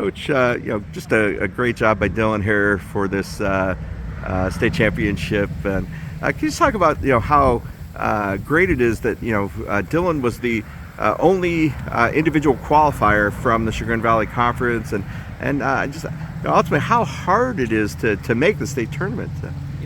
Coach, just a great job by Dylan here for this state championship. And can you just talk about how great it is that Dylan was the only individual qualifier from the Chagrin Valley Conference, and just ultimately how hard it is to make the state tournament.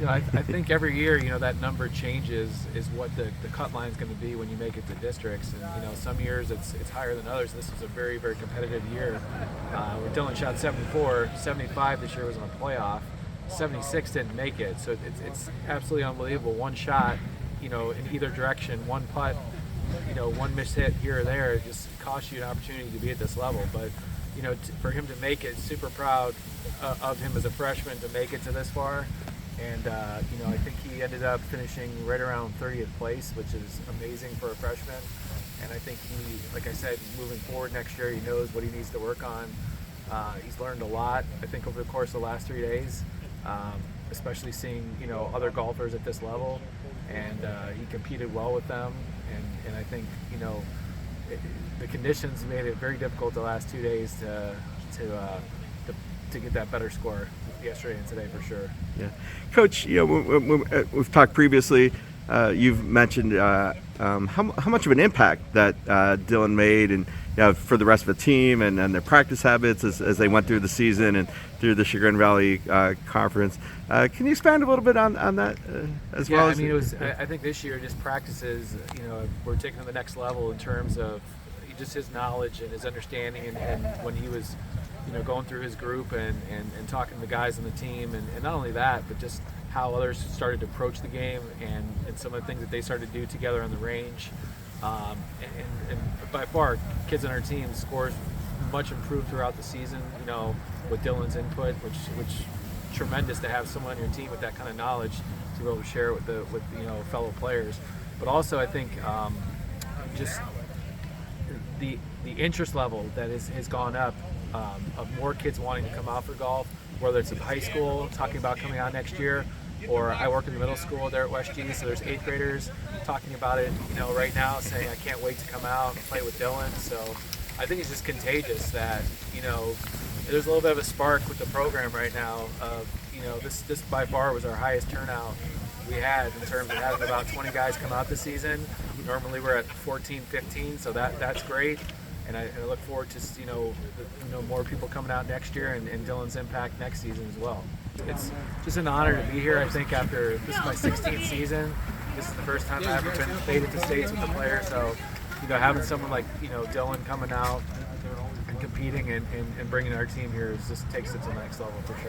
I think every year, that number changes is what the cut line is going to be when you make it to districts. And, some years it's higher than others. This was a very, very competitive year. Where Dylan shot 74, 75 this year was in a playoff. 76 didn't make it. So it's absolutely unbelievable. One shot, in either direction, one putt, one missed hit here or there, it just costs you an opportunity to be at this level. But, for him to make it, super proud of him as a freshman to make it to this far. And, I think he ended up finishing right around 30th place, which is amazing for a freshman. And I think he, like I said, moving forward next year, he knows what he needs to work on. He's learned a lot, I think, over the course of the last 3 days, especially seeing, other golfers at this level. And he competed well with them. And I think, the conditions made it very difficult the last 2 days to get that better score yesterday and today for sure. Yeah, Coach. We've talked previously. You've mentioned how much of an impact that Dylan made, and for the rest of the team and their practice habits as they went through the season and through the Chagrin Valley Conference. Can you expand a little bit on that as well? Yeah, it was. I think this year just practices. We're taking to the next level in terms of just his knowledge and his understanding, and when he was going through his group and talking to the guys on the team, and not only that, but just how others started to approach the game and some of the things that they started to do together on the range. And by far, kids on our team scores much improved throughout the season, with Dylan's input, which tremendous to have someone on your team with that kind of knowledge to be able to share with fellow players. But also, I think just the interest level that has gone up, of more kids wanting to come out for golf, whether it's in high school talking about coming out next year, or I work in the middle school there at West G, so there's 8th graders talking about it, right now, saying I can't wait to come out and play with Dylan. So I think it's just contagious that, there's a little bit of a spark with the program right now of, this by far was our highest turnout we had in terms of having about 20 guys come out this season. Normally we're at 14, 15, so that's great. And I look forward to more people coming out next year and Dylan's impact next season as well. It's just an honor to be here. I think after this is my 16th season, this is the first time I've ever made it to states with a player. So, having someone like Dylan coming out and competing and bringing our team here just takes it to the next level for sure.